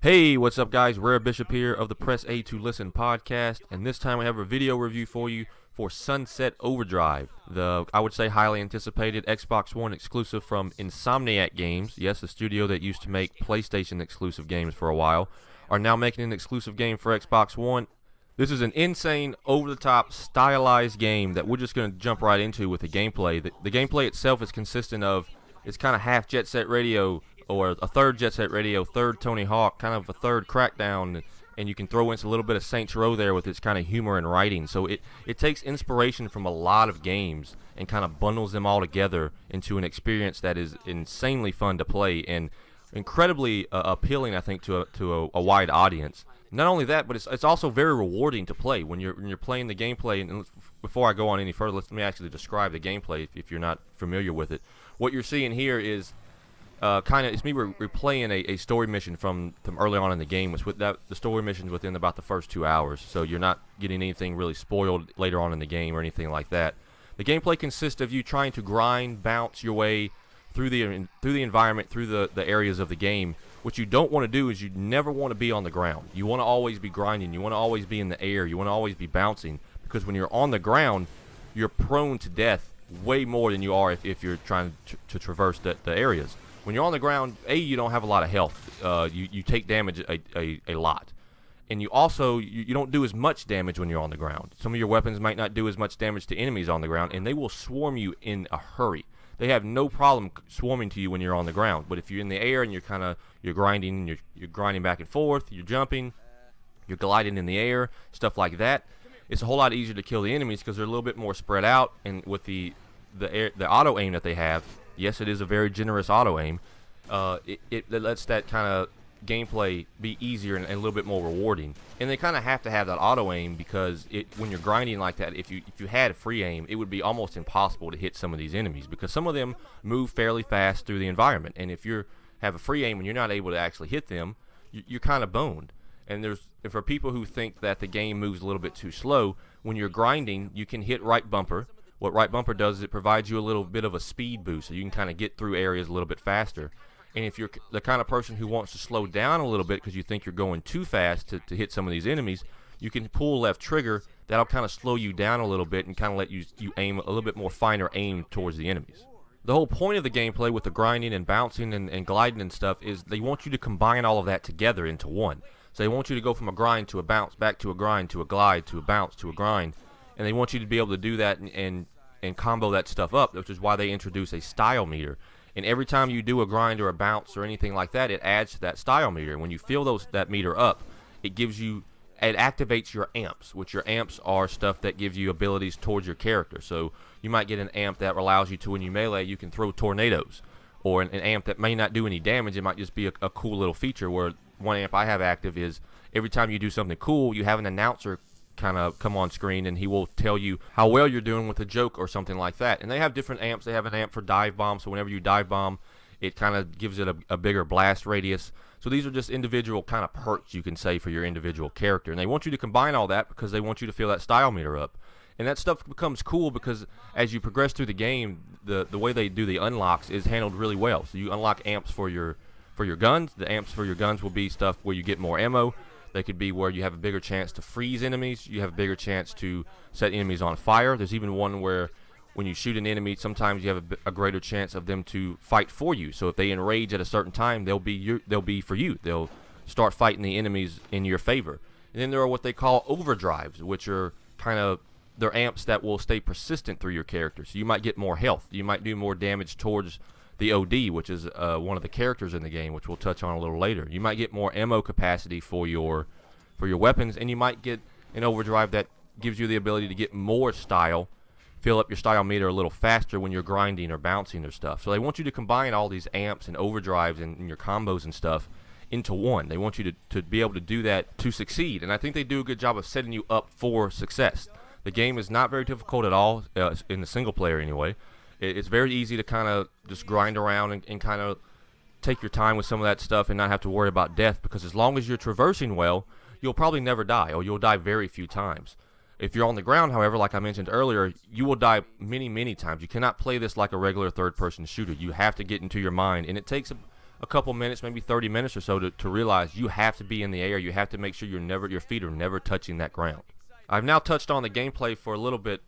Hey, what's up guys? Rare Bishop here of the Press A to Listen podcast, and this time I have a video review for you for Sunset Overdrive, the, I would say, highly anticipated Xbox One exclusive from Insomniac Games. Yes, the studio that used to make PlayStation exclusive games for a while are now making an exclusive game for Xbox One. This is an insane, over-the-top, stylized game that we're just going to jump right into with the gameplay. The gameplay itself is consistent of, it's kind of half Jet Set Radio, or a third Jet Set Radio, third Tony Hawk, kind of a third Crackdown, and you can throw in a little bit of Saints Row there with its kind of humor and writing. So it takes inspiration from a lot of games and kind of bundles them all together into an experience that is insanely fun to play and incredibly appealing, I think, to a wide audience. Not only that, but it's also very rewarding to play when you're playing the gameplay. And before I go on any further, let me actually describe the gameplay if you're not familiar with it. What you're seeing here is it's me replaying a story mission from early on in the game. It's with the story missions within about the first 2 hours, so you're not getting anything really spoiled later on in the game or anything like that. The gameplay consists of you trying to grind, bounce your way through the environment, through the areas of the game. What you don't want to do is you never want to be on the ground. You want to always be grinding. You want to always be in the air. You want to always be bouncing, because when you're on the ground, you're prone to death way more than you are if you're trying to traverse the areas. When you're on the ground, you don't have a lot of health. You take damage a lot. And you also, you don't do as much damage when you're on the ground. Some of your weapons might not do as much damage to enemies on the ground, and they will swarm you in a hurry. They have no problem swarming to you when you're on the ground. But if you're in the air and you're grinding, you're grinding back and forth, you're jumping, you're gliding in the air, stuff like that, it's a whole lot easier to kill the enemies because they're a little bit more spread out. And with the auto aim that they have, yes, it is a very generous auto aim. It lets that kind of gameplay be easier and a little bit more rewarding. And they kind of have to have that auto aim because when you're grinding like that, if you had a free aim, it would be almost impossible to hit some of these enemies because some of them move fairly fast through the environment. And if you have a free aim and you're not able to actually hit them, you're kind of boned. And for people who think that the game moves a little bit too slow, when you're grinding, you can hit right bumper. What right bumper does is it provides you a little bit of a speed boost, so you can kind of get through areas a little bit faster. And if you're the kind of person who wants to slow down a little bit because you think you're going too fast to hit some of these enemies, you can pull left trigger. That'll kind of slow you down a little bit and kind of let you aim a little bit more finer aim towards the enemies. The whole point of the gameplay with the grinding and bouncing and gliding and stuff is they want you to combine all of that together into one. So they want you to go from a grind to a bounce, back to a grind, to a glide, to a bounce, to a grind. And they want you to be able to do that and combo that stuff up, which is why they introduce a style meter. And every time you do a grind or a bounce or anything like that, it adds to that style meter. And when you fill that meter up, it activates your amps, which your amps are stuff that gives you abilities towards your character. So you might get an amp that allows you to, when you melee, you can throw tornadoes. Or an amp that may not do any damage. It might just be a cool little feature. Where one amp I have active is every time you do something cool, you have an announcer kind of come on screen and he will tell you how well you're doing with a joke or something like that. And they have different amps. They have an amp for dive bomb, so whenever you dive bomb, it kind of gives it a bigger blast radius. So these are just individual kind of perks, you can say, for your individual character. And they want you to combine all that because they want you to fill that style meter up. And that stuff becomes cool because as you progress through the game, the way they do the unlocks is handled really well. So you unlock amps for your guns. The amps for your guns will be stuff where you get more ammo. They could be where you have a bigger chance to freeze enemies. You have a bigger chance to set enemies on fire. There's even one where when you shoot an enemy, sometimes you have a greater chance of them to fight for you. So if they enrage at a certain time, they'll be for you. They'll start fighting the enemies in your favor. And then there are what they call overdrives, which are they're amps that will stay persistent through your character. So you might get more health. You might do more damage towards the OD, which is one of the characters in the game, which we'll touch on a little later. You might get more ammo capacity for your weapons, and you might get an overdrive that gives you the ability to get more style, fill up your style meter a little faster when you're grinding or bouncing or stuff. So they want you to combine all these amps and overdrives and your combos and stuff into one. They want you to be able to do that to succeed, and I think they do a good job of setting you up for success. The game is not very difficult at all, in the single player anyway. It's very easy to kind of just grind around and kind of take your time with some of that stuff and not have to worry about death, because as long as you're traversing well, you'll probably never die, or you'll die very few times. If you're on the ground, however, like I mentioned earlier, you will die many, many times. You cannot play this like a regular third-person shooter. You have to get into your mind, and it takes a couple minutes, maybe 30 minutes or so, to realize you have to be in the air. You have to make sure your feet are never touching that ground. I've now touched on the gameplay for a little bit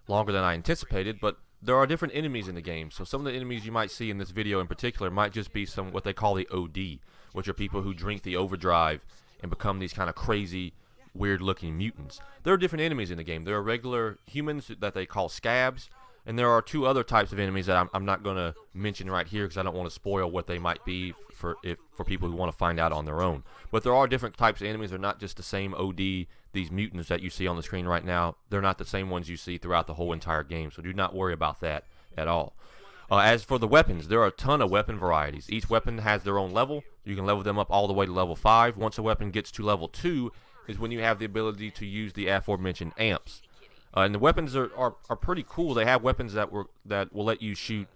longer than I anticipated, but there are different enemies in the game. So some of the enemies you might see in this video in particular might just be some what they call the OD, which are people who drink the overdrive and become these kind of crazy, weird-looking mutants. There are different enemies in the game. There are regular humans that they call scabs, and there are two other types of enemies that I'm not going to mention right here because I don't want to spoil what they might be for people who want to find out on their own. But there are different types of enemies. They're not just the same OD. These mutants that you see on the screen right now, they're not the same ones you see throughout the whole entire game, so do not worry about that at all. As for the weapons, there are a ton of weapon varieties. Each weapon has their own level. You can level them up all the way to level 5. Once a weapon gets to level 2 is when you have the ability to use the aforementioned amps. And the weapons are pretty cool. They have weapons that will let you shoot,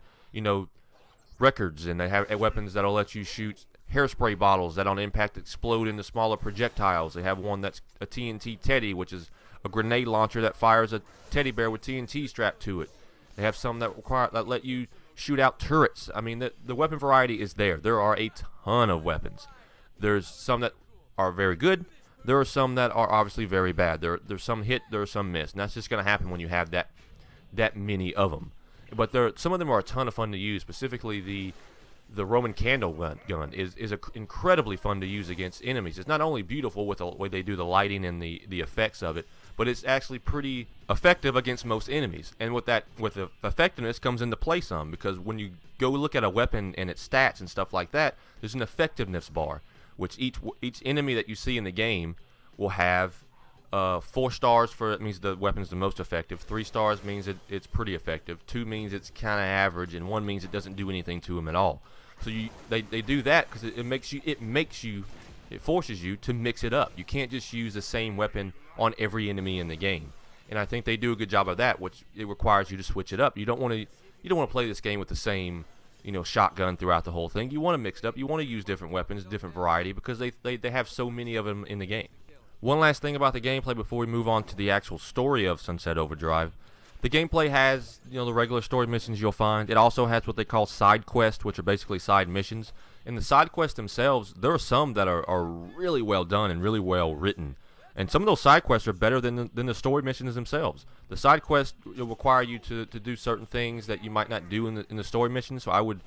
records, and they have weapons that'll let you shoot hairspray bottles that on impact explode into smaller projectiles. They have one that's a TNT teddy, which is a grenade launcher that fires a teddy bear with TNT strapped to it. They have some that let you shoot out turrets. I mean, the weapon variety is there. There are a ton of weapons. There's some that are very good. There are some that are obviously very bad. There's some hit, there are some miss, and that's just going to happen when you have that many of them. But some of them are a ton of fun to use. Specifically, the Roman candle gun is incredibly fun to use against enemies. It's not only beautiful with the way they do the lighting and the effects of it, but it's actually pretty effective against most enemies. And with the effectiveness comes into play some, because when you go look at a weapon and its stats and stuff like that, there's an effectiveness bar, which each enemy that you see in the game will have 4 stars for it means the weapon's the most effective. 3 stars means it's pretty effective. 2 means it's kind of average, and 1 means it doesn't do anything to them at all. So they do that because it forces you to mix it up. You can't just use the same weapon on every enemy in the game, and I think they do a good job of that, which it requires you to switch it up. You don't want to play this game with the same shotgun throughout the whole thing. You want to mix it up. You want to use different weapons, different variety, because they have so many of them in the game. One last thing about the gameplay before we move on to the actual story of Sunset Overdrive. The gameplay has, the regular story missions you'll find. It also has what they call side quests, which are basically side missions. And the side quests themselves, there are some that are really well done and really well written. And some of those side quests are better than the story missions themselves. The side quests require you to do certain things that you might not do in the story missions. So I would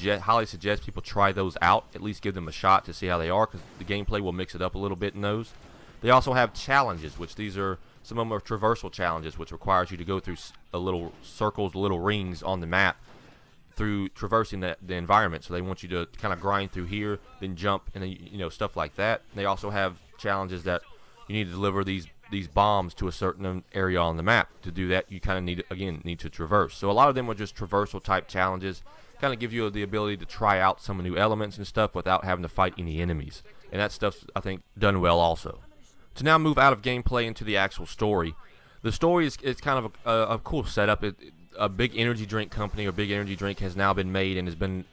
highly suggest people try those out, at least give them a shot to see how they are, because the gameplay will mix it up a little bit in those. They also have challenges, which some of them are traversal challenges, which requires you to go through little circles, little rings on the map through traversing the environment. So they want you to kind of grind through here, then jump, and then stuff like that. They also have challenges that you need to deliver these bombs to a certain area on the map. To do that, you kind of need to traverse. So a lot of them are just traversal type challenges, kind of give you the ability to try out some new elements and stuff without having to fight any enemies. And that stuff's, I think, done well also. To now move out of gameplay into the actual story. The story is kind of a cool setup. A big energy drink company or big energy drink has now been made and has been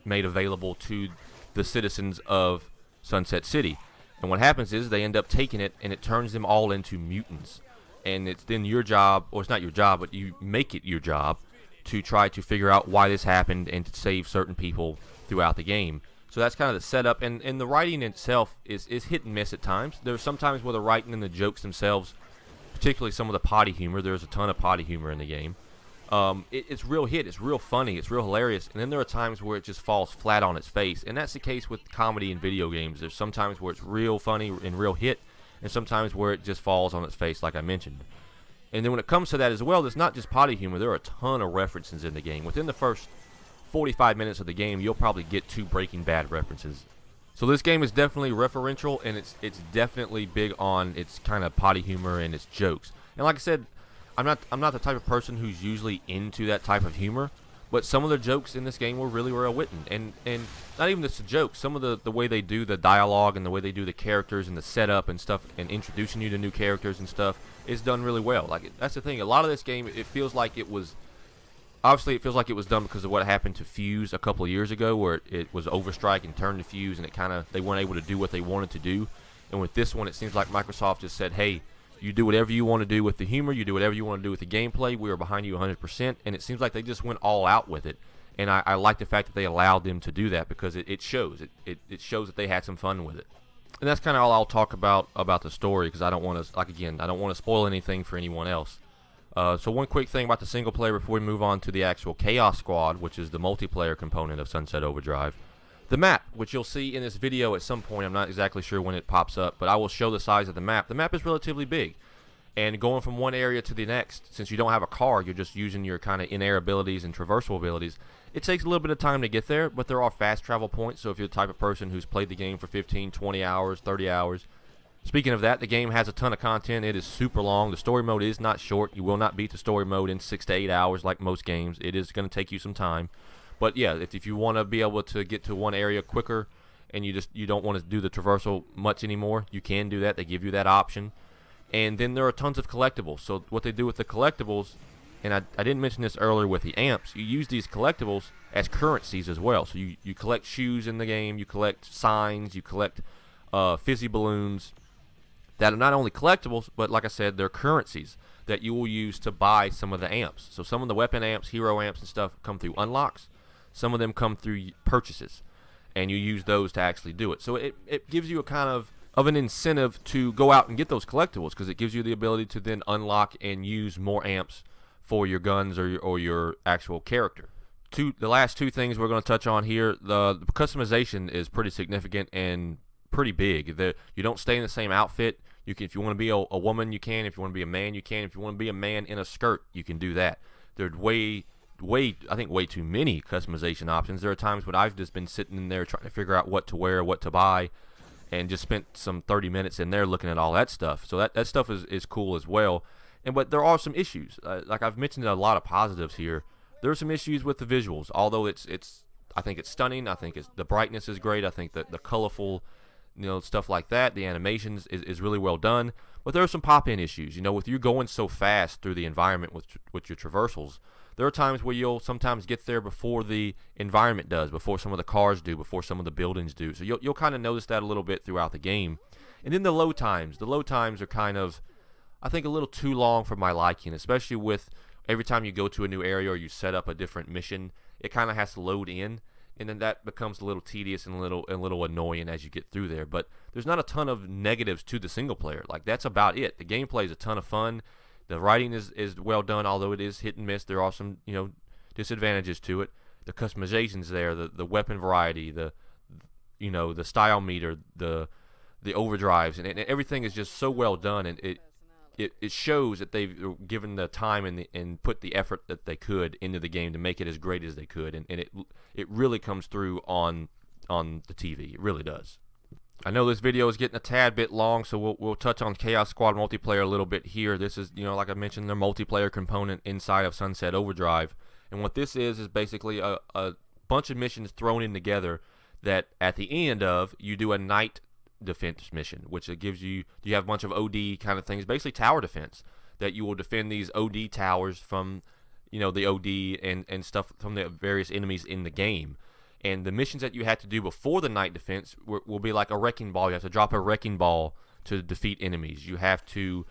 made available to the citizens of Sunset City. And what happens is they end up taking it, and it turns them all into mutants. And it's then your job, or it's not your job, but you make it your job to try to figure out why this happened and to save certain people throughout the game. So that's kind of the setup, and the writing itself is hit and miss at times. There's sometimes where the writing and the jokes themselves, particularly some of the potty humor, there's a ton of potty humor in the game. It's real hit, it's real funny, it's real hilarious, and then there are times where it just falls flat on its face, and that's the case with comedy in video games. There's sometimes where it's real funny and real hit, and sometimes where it just falls on its face, like I mentioned. And then when it comes to that as well, there's not just potty humor, there are a ton of references in the game. Within the first 45 minutes of the game, you'll probably get 2 Breaking Bad references. So this game is definitely referential, and it's definitely big on its kind of potty humor and its jokes. And like I said, I'm not the type of person who's usually into that type of humor, but some of the jokes in this game were really well written, and not even just the jokes. Some of the way they do the dialogue and the way they do the characters and the setup and stuff, and introducing you to new characters and stuff, is done really well. Like, that's the thing. A lot of this game, it feels like it was. Obviously, it feels like it was done because of what happened to Fuse a couple of years ago, where it was Overstrike and turned to Fuse, and they weren't able to do what they wanted to do. And with this one, it seems like Microsoft just said, hey, you do whatever you want to do with the humor, you do whatever you want to do with the gameplay, we are behind you 100%, and it seems like they just went all out with it. And I like the fact that they allowed them to do that, because it shows. It shows that they had some fun with it. And that's kind of all I'll talk about the story, because I don't want to, I don't want to spoil anything for anyone else. So one quick thing about the single player before we move on to the actual Chaos Squad, which is the multiplayer component of Sunset Overdrive. The map, which you'll see in this video at some point, I'm not exactly sure when it pops up, but I will show the size of the map. The map is relatively big. And going from one area to the next, since you don't have a car, you're just using your kind of in-air abilities and traversal abilities, it takes a little bit of time to get there, but there are fast travel points. So if you're the type of person who's played the game for 15, 20 hours, 30 hours. Speaking of that, the game has a ton of content. It is super long. The story mode is not short. You will not beat the story mode in 6 to 8 hours like most games. It is going to take you some time. But yeah, if you want to be able to get to one area quicker and you don't want to do the traversal much anymore, you can do that. They give you that option. And then there are tons of collectibles. So what they do with the collectibles, and I didn't mention this earlier with the amps, you use these collectibles as currencies as well. So you collect shoes in the game, you collect signs, you collect fizzy balloons that are not only collectibles, but like I said, they're currencies that you will use to buy some of the amps. So some of the weapon amps, hero amps and stuff come through unlocks. Some of them come through purchases, and you use those to actually do it. So it gives you a kind of an incentive to go out and get those collectibles, because it gives you the ability to then unlock and use more amps for your guns or your actual character. The last two things we're going to touch on here, the customization is pretty significant and pretty big. You don't stay in the same outfit. You can, if you want to be a woman, you can. If you want to be a man, you can. If you want to be a man in a skirt, you can do that. There's way too many customization options. There are times when I've just been sitting in there trying to figure out what to wear, what to buy, and just spent some 30 minutes in there looking at all that stuff. So that stuff is cool as well. But there are some issues. Like I've mentioned a lot of positives here. There are some issues with the visuals. Although I think it's stunning. I think the brightness is great. I think that the colorful, stuff like that, the animations is really well done. But there are some pop-in issues. With you going so fast through the environment with your traversals, there are times where you'll sometimes get there before the environment does, before some of the cars do, before some of the buildings do. So you'll kind of notice that a little bit throughout the game. And then the load times. The load times are kind of, I think, a little too long for my liking, especially with every time you go to a new area or you set up a different mission, it kind of has to load in. And then that becomes a little tedious and a little annoying as you get through there. But there's not a ton of negatives to the single player. Like, that's about it. The gameplay is a ton of fun. The writing is well done, although it is hit and miss. There are some disadvantages to it. The customization's there, the weapon variety, the style meter, the overdrives, and everything is just so well done, and it shows that they've given the time and put the effort that they could into the game to make it as great as they could, and it really comes through on the TV. It really does. I know this video is getting a tad bit long, so we'll touch on Chaos Squad multiplayer a little bit here. This is, like I mentioned, the multiplayer component inside of Sunset Overdrive. And what this is basically a bunch of missions thrown in together that at the end of, you do a night defense mission, which it gives you have a bunch of OD kind of things, basically tower defense, that you will defend these OD towers from, the OD and stuff from the various enemies in the game. And the missions that you have to do before the night defense will be like a wrecking ball. You have to drop a wrecking ball to defeat enemies. You have to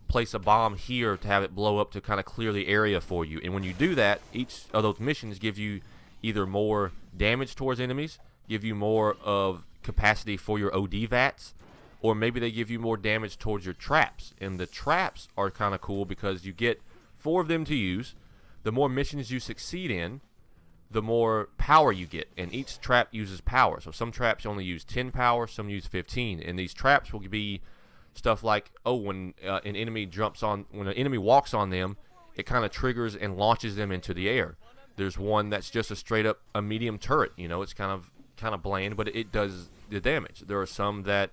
place a bomb here to have it blow up to kind of clear the area for you. And when you do that, each of those missions give you either more damage towards enemies, give you more of capacity for your OD vats, or maybe they give you more damage towards your traps. And the traps are kind of cool because you get 4 of them to use. The more missions you succeed in, the more power you get, and each trap uses power. So some traps only use 10 power, some use 15, and these traps will be stuff like, when an enemy walks on them, it kind of triggers and launches them into the air. There's one that's just a straight up a medium turret. It's kind of bland, but it does the damage. There are some that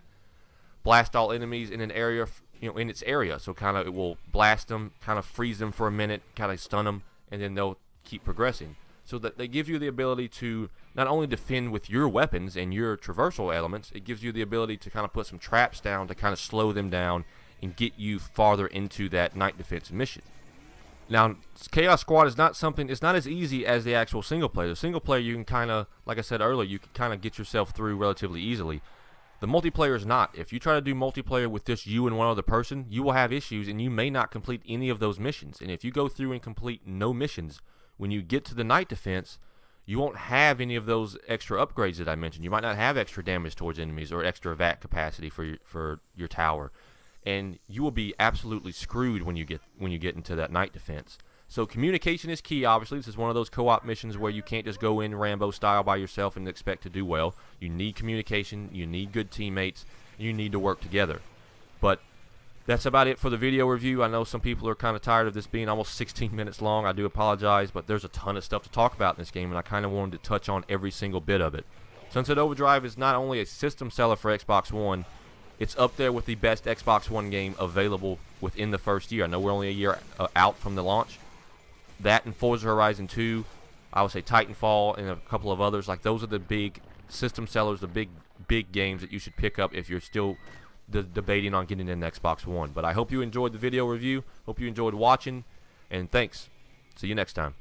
blast all enemies in an area, in its area. So kind of it will blast them, kind of freeze them for a minute, kind of stun them, and then they'll keep progressing. So that they give you the ability to not only defend with your weapons and your traversal elements, it gives you the ability to kind of put some traps down to kind of slow them down and get you farther into that night defense mission. Now, Chaos Squad is not something, it's not as easy as the actual single player. The single player, you can kind of, like I said earlier, you can kind of get yourself through relatively easily. The multiplayer is not. If you try to do multiplayer with just you and one other person, you will have issues and you may not complete any of those missions. And if you go through and complete no missions, when you get to the night defense, you won't have any of those extra upgrades that I mentioned. You might not have extra damage towards enemies or extra VAT capacity for your tower, and you will be absolutely screwed when you get into that night defense. So communication is key. Obviously, this is one of those co-op missions where you can't just go in Rambo style by yourself and expect to do well. You need communication, you need good teammates, you need to work together. But that's about it for the video review. I know some people are kind of tired of this being almost 16 minutes long. I do apologize, but there's a ton of stuff to talk about in this game, and I kind of wanted to touch on every single bit of it. Sunset Overdrive is not only a system seller for Xbox One, it's up there with the best Xbox One game available within the first year. I know we're only a year out from the launch. That and Forza Horizon 2, I would say Titanfall and a couple of others. Like, those are the big system sellers, the big games that you should pick up if you're still debating on getting in Xbox One. But I hope you enjoyed the video review. Hope you enjoyed watching, and thanks. See you next time.